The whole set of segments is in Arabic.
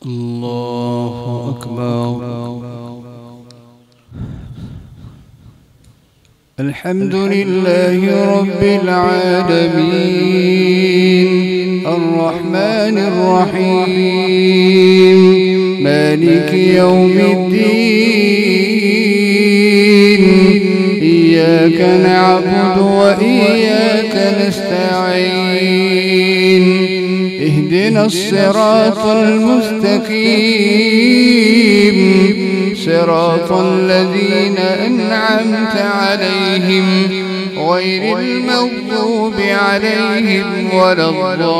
الله أكبر. الحمد لله رب العالمين الرحمن الرحيم مالك يوم الدين إياك نعبد وإياك نستعين اهدنا الصراط المستقيم صراط الذين أنعمت عليهم غير المغضوب عليهم ولا الضالين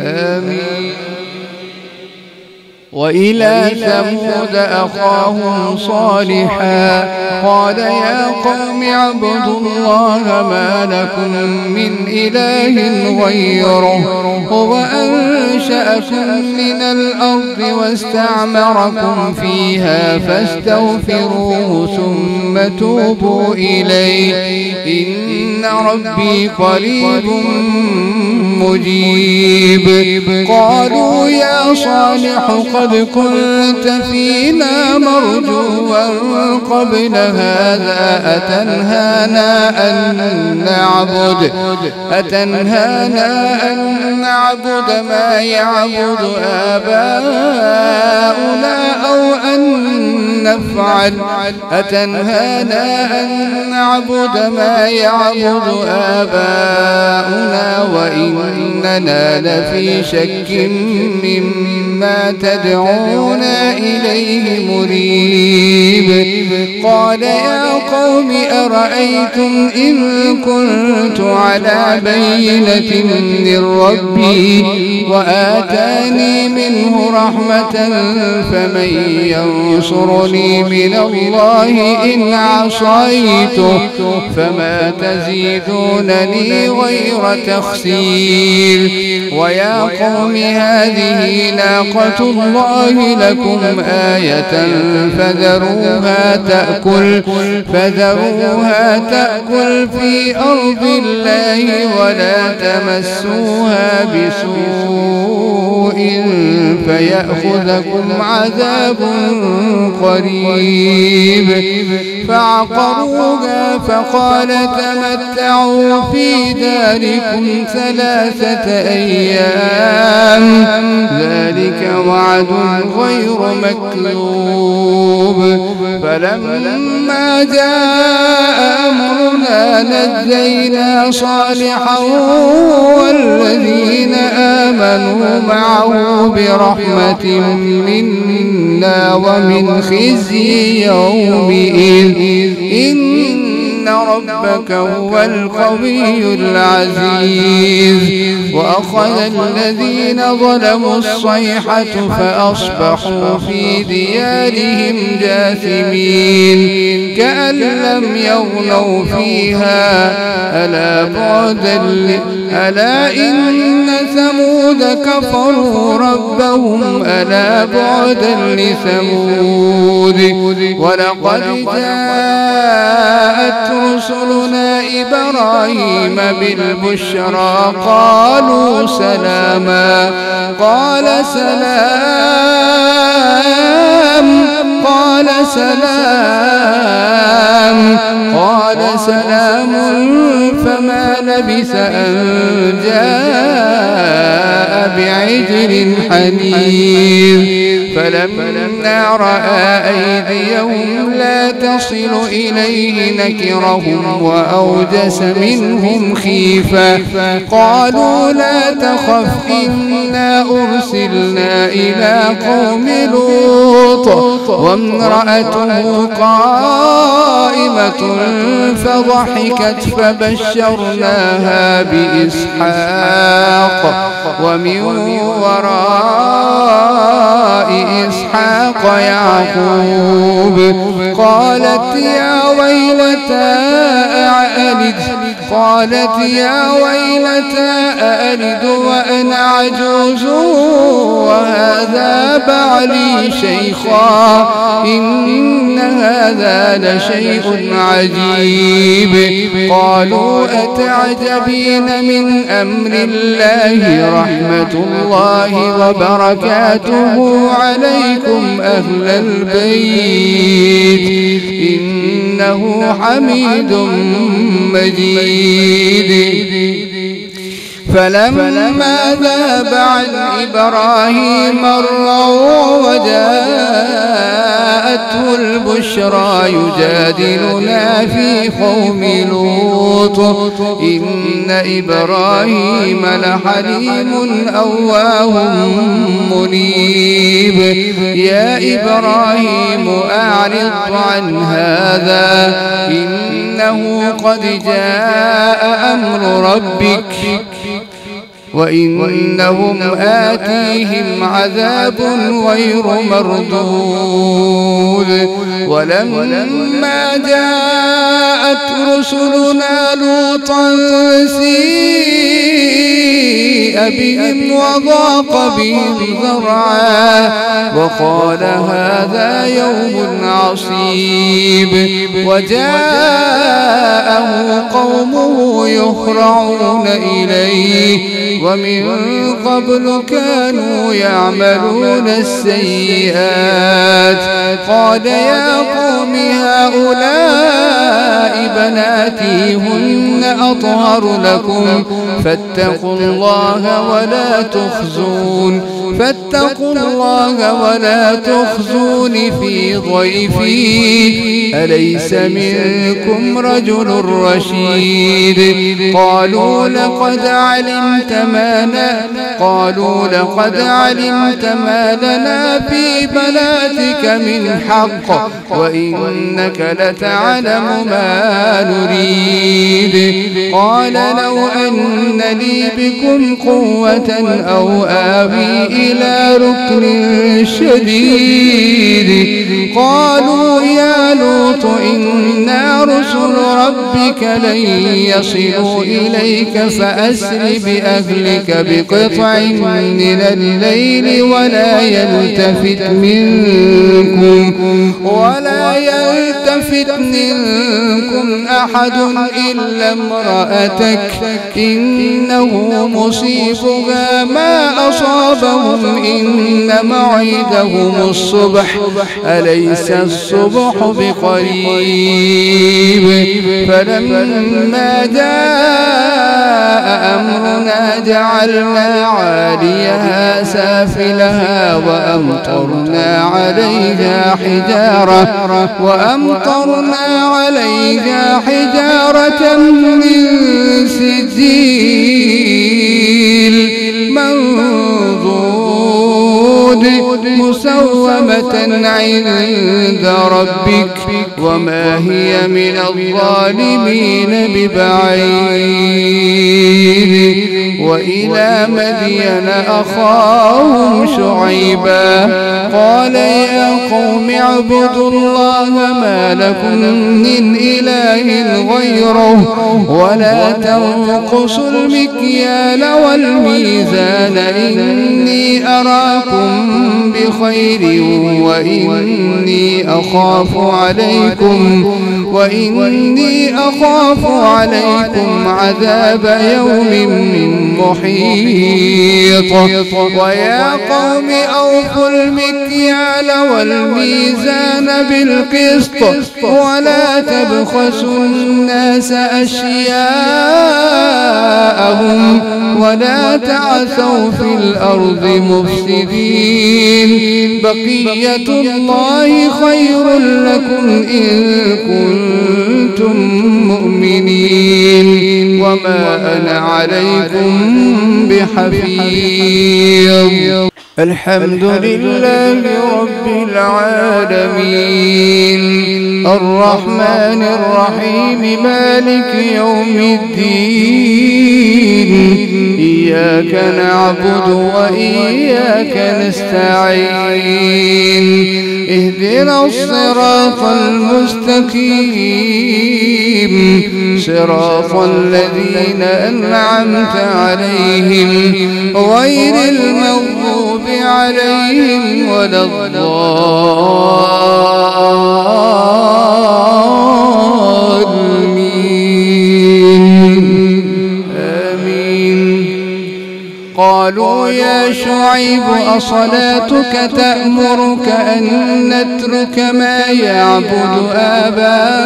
آمين. وإلى ثمود أخاهم صالحا قال يا قوم اعبدوا الله ما لكم من إله غيره هو أنشأكم من الأرض واستعمركم فيها فاستغفروه ثم توبوا إليه إن ربي قريب مجيب. قالوا يا صالح قد كنت فينا مرجوا قبل هذا أتنهانا أن نعبد ما يعبد آباؤنا أو أن نفعل وإننا لفي شك مما تدعونا إليه مريب. قال يا قوم أرأيتم إن كنت على بينة من ربي وآتاني منه رحمة فمن ينصرني من الله إن عصيته فما تزيدونني غير تخسير. ويا قوم هذه ناقة الله لكم آية فذروها تأكل في أرض الله ولا تمسوها بسوء فيأخذكم عذاب قريب. فعقروها فقال تمتعوا في داركم 3 أيام ذلك وعد غير مكذوب. فلما جاء أمرنا نجينا صالحا والذين آمنوا معه برحمة منا ومن خزي يومئذ إن ربك هو القوي العزيز. وأخذ الذين ظلموا الصيحة فأصبحوا في ديارهم جاثمين كأن لم يغنوا فيها ألا إن ثمود كفروا ربهم ألا بعدا لثمود. ولقد جاءت رسلنا إبراهيم بالبشرى قالوا سلاما قال سلام فما لبث أن جاء بعجل حنيذ. فلما رأى أيديهم لا تصل إليه نكرهم وأوجس منهم خيفة. قالوا لا تخف إنا أرسلنا إلى قوم لوط وامرأته قائمة فضحكت فبشرناها بإسحاق ومن وراء إسحاق يعقوب. قالت يا ويلتى قالت يا ويلتى أألد وأنا عجوز وهذا بعلي شيخا إن هذا لشيء عجيب قالوا أتعجبين من أمر الله رحمة الله وبركاته عليكم أهل البيت إنه حميد مجيد فلما ذهب عن إبراهيم الروع وجاءته البشرى يجادلنا في قوم لوط إن إبراهيم لحليم أواه منيب يا إبراهيم أعرض عن هذا إنه قد جاء أمر ربك وإنهم آتيهم عذاب غير مردود ولما جاءت رسلنا لوطا سيء بهم وضاق بهم ذرعا وقال هذا يوم عصيب وجاءه قومه يهرعون إليه ومن قبل كانوا يعملون السيئات قال يا قوم هؤلاء بناتي هن أطهر لكم فاتقوا الله ولا تخزون في ضيفي أليس منكم رجل رشيد قالوا لقد علمت ما لنا في بناتك من حق وإنك لتعلم ما نريد قال لو أن لي بكم قوة أو آوي إلى ركن شديد قالوا يا لوط إنا رسل ربك لن يصلوا إليك فأسر بأهلك بقطع من الليل ولا يلتفت منكم أحد إلا امرأتك إنه مصيبها ما أصابهم إن موعدهم الصبح أليس الصبح بقريب فلما جاء أمرنا جعلنا عاليها سافلها وأمطرنا عليها حجارة من سجيل منضود مسومة عند ربك وما هي من الظالمين ببعيد وإلى مدين أخاهم شعيبا قال يا قوم اعبدوا الله ما لكم من إله غيره ولا تنقصوا المكيال والميزان إني أراكم بخير وإني أخاف عليكم عذاب يوم محيط ويا قوم أوفوا المكيال والميزان بالقسط ولا تبخسوا الناس أشياءهم ولا تعثوا في الأرض مفسدين بقية الله خير لكم إن كنتم مؤمنين وما أنا عليكم بحفيظ الحمد لله رب العالمين الرحمن الرحيم مالك يوم الدين إياك نعبد وإياك نستعين اهدنا الصراط المستقيم صراط الذين أنعمت عليهم غير المغضوب عليهم ولا الضالين آمين. قالوا يا شعيب أصلاتك تأمرك أن نترك ما يعبد آباؤنا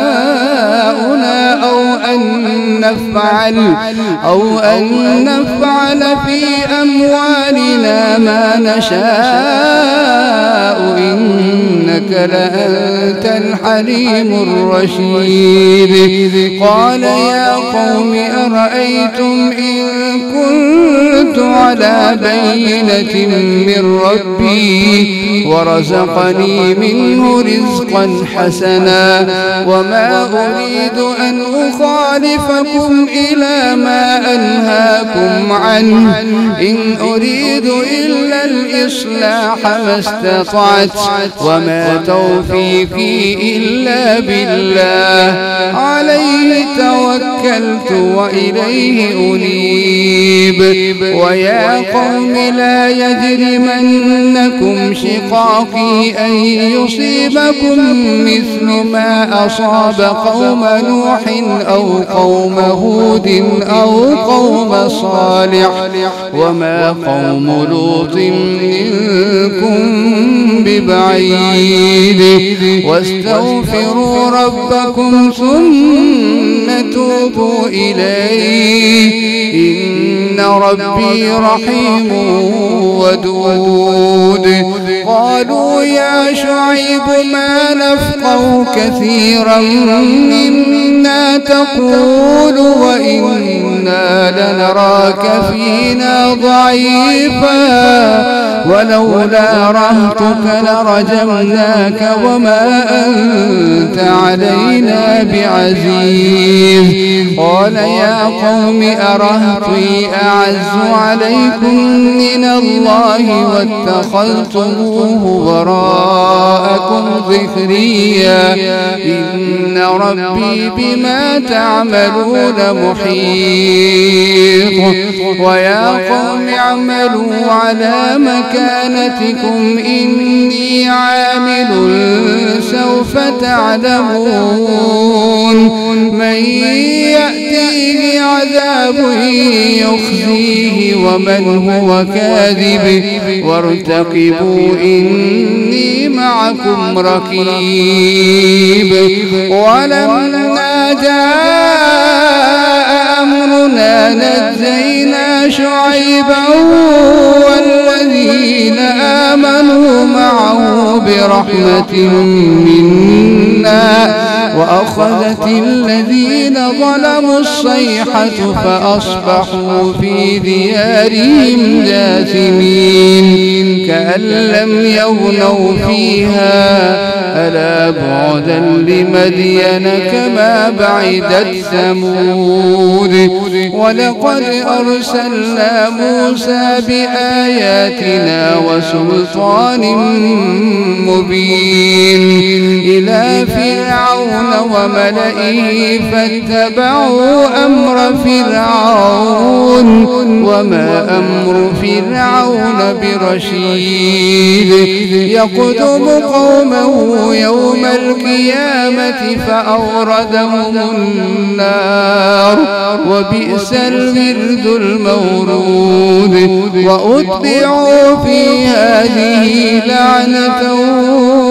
أو أن نفعل في أموالنا ما نشاء إنك لأنت الحليم الرشيد. قال يا قوم أرأيتم إن كنت على بينة من ربي ورزقني منه رزقا حسنا وما أريد أن أخالفكم إلى ما أنهاكم عنه إن أريد إلا الإصلاح ما استطعت وما توفيقي إلا بالله عليه توكلت وإليه أنيب. ويا قوم لا يجرمنكم شقاقي أن يصيبكم مثل ما أصاب قوم نوح أو قوم هود أو قوم صالح وما قوم لوط منكم ببعيد. واستغفروا ربكم ثم توبوا إليه إن ربي رحيم ودود. قالوا يا شعيب ما نفقه كثيرا مما تقول وإنا لنراك فينا ضعيفا ولولا رهطك لرجمناك وما أنت علينا بعزيز. قال يا قوم أرهطي أعز عليكم من الله واتخذتموه وراءكم ظهريا إن ربي بما تعملون محيط. ويا قوم اعملوا على مكانتكم إني عامل سوف تعلمون من يأتيه عذاب يخزيه ومن هو كاذب وارتقبوا إني معكم رقيب. ولما جاء أمرنا نجينا شعيبا والذين آمنوا معه برحمة منا وأخذت الذين ظلموا الصيحة فأصبحوا في ديارهم جاثمين كأن لم يغنوا فيها ألا بعدا لمدين كما بعدت ثمود. ولقد أرسلنا موسى بآياتنا وسلطان مبين إلى فرعون وملئه فاتبعوا أمر فرعون وما أمر فرعون برشيد. يقدم قومه يوم القيامة فأوردهم النار وبئس الورد المورود. وأتبعوا في هذه لعنة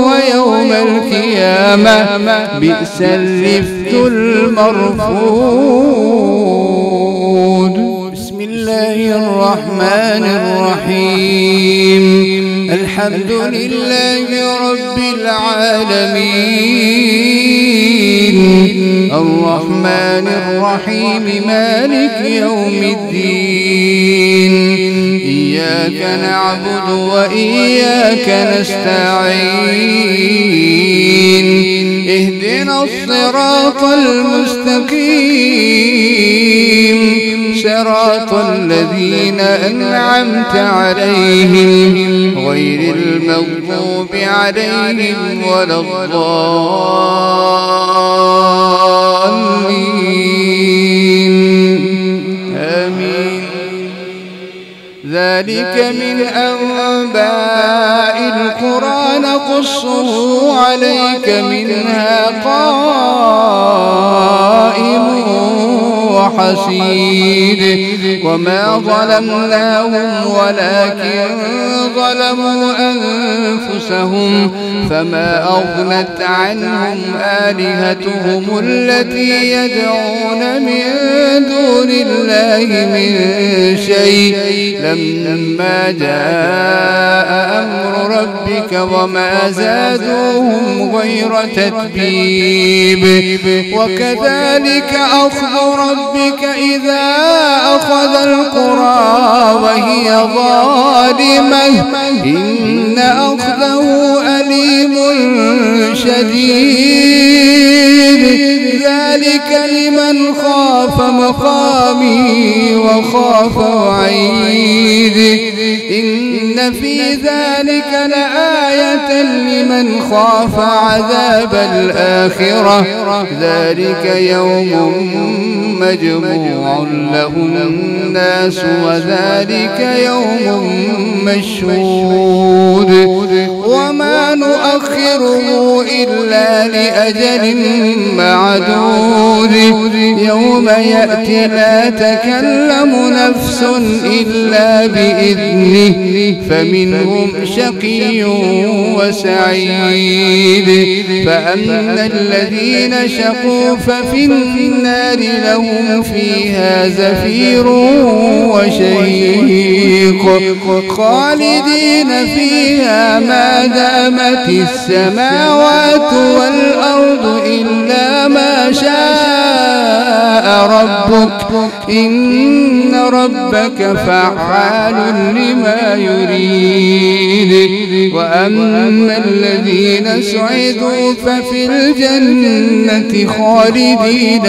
ويوم القيامة بئس الرفد المرفود. بسم الله الرحمن الرحيم الحمد لله رب العالمين الرحمن الرحيم مالك يوم الدين إياك نعبد وإياك نستعين اهدنا الصراط المستقيم صراط الذين أنعمت عليهم غير المغضوب عليهم ولا الضالين آمين. ذلك من أنباء القرى نقصه عليك منها قائم وحصيد وما ظلمناهم ولكن ظلموا أنفسهم فما أغنت عنهم آلهتهم التي يدعون من دون الله من شيء لما جاء أمر ربك وما زادوهم غير تتبيب. وكذلك أخذ ربك إذا أخذ القرى وهي ظالمة إن أخذه أليم شديد. ذلك لمن خاف مقامي وخاف وعيد إن في ذلك لآية لمن خاف عذاب الآخرة ذلك يوم مجموع له الناس وذلك يوم مشهود وما نؤخره إلا لأجل معدود يوم يأتي لا تكلم نفس إلا بإذنه فمنهم شقي وسعيد. فأما الذين شقوا ففي النار لهم فيها زفير وشهيق خالدين فيها ما دامت السماوات والأرض إلا ما شاء ربك إن ربك فعال لما يريد. وأما الذين سعدوا ففي الجنة خالدين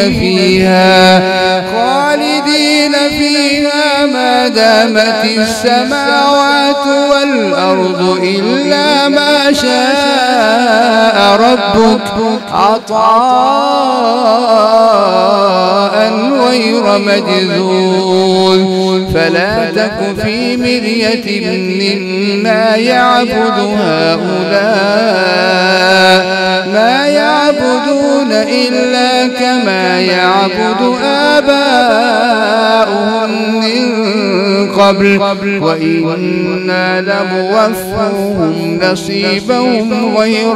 فيها ما دامت السماوات والأرض إلا ما شاء ربك عطاء غير مجذوذ. فلا تك في مرية مما يعبد هؤلاء ما يعبدون إلا كما يعبد آباؤهم من قبل وإنا لموفوهم نصيبهم غير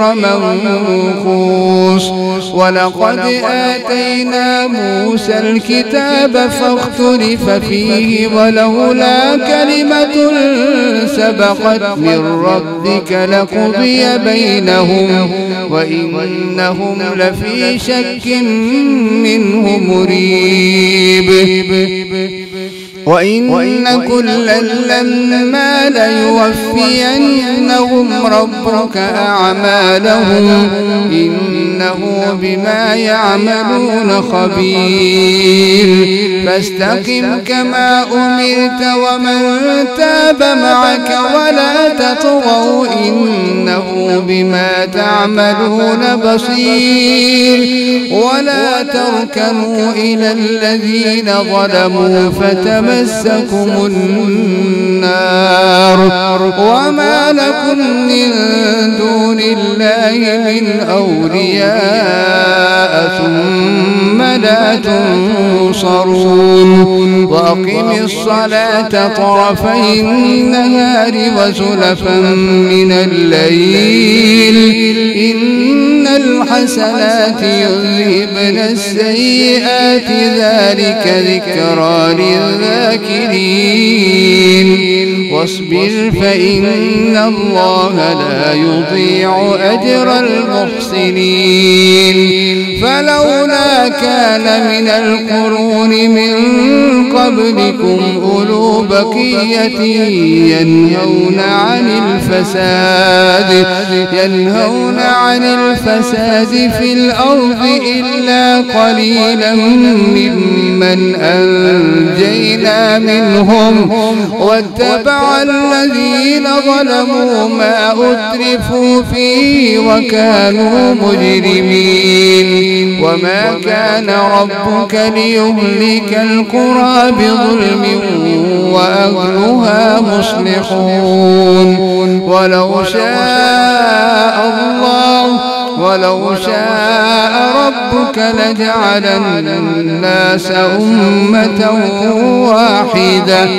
منقوص. ولقد آتينا موسى الكتاب فاختلف فيه ولولا كلمة سبقت من ربك لقضي بينهم وإنهم لفي شك منه مريب. وإن كلا لما ليوفينهم ربك أعمالهم إنه بما يعملون خبير. فاستقم كما أمرت ومن تاب معك ولا تطغوا إنه بما تعملون بصير. ولا تركنوا إلى الذين ظلموا فتمسكم النار وما لكم من دون الله من أولياء ثم لا تنصرون. وأقم الصلاة طرفي النهار وزلفا من الليل إن الحسنات يذهبن السيئات ذلك ذكرى للذاكرين. واصبر فإن الله لا يضيع أجر المحسنين فلولا كان من القرون من قبلكم أولو بقية ينهون عن الفساد في الأرض إلا قليلا ممن أنجينا منهم واتبع الذين ظلموا ما أترفوا فيه وكانوا مجرمين وما كان ربك ليهلك القرى بظلم وأهلها مصلحون ولو شاء ربك لجعل الناس أمة واحدة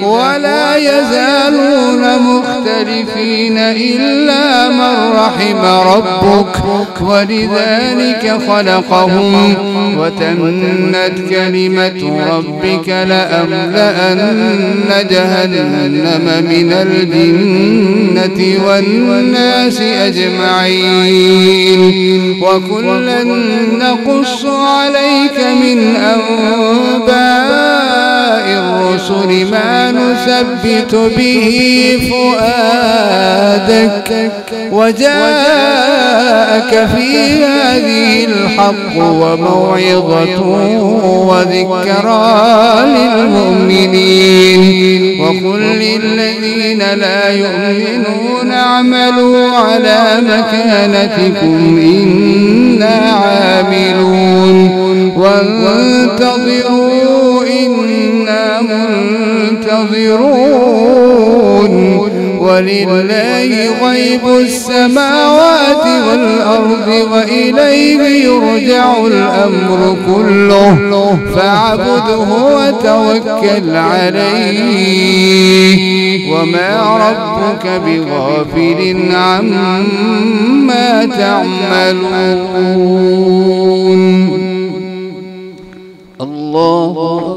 ولا يزالون مختلفين إلا من رحم ربك ولذلك خلقهم وتمت كلمة ربك لأملأن جهنم من الجنة والناس أجمعين وكلا نقص عليك من أنباء الرسل ما نثبت به فؤادك وجاءك في هذه الحق وموعظة وذكرى للمؤمنين وقل للذين لا يؤمنون اعملوا على مكانتكم إنا عاملون وانتظروا إنا منتظرون ولله غيب السماوات والأرض وإليه يرجع الأمر كله فاعبده وتوكل عليه وما ربك بغافل عما تعملون الله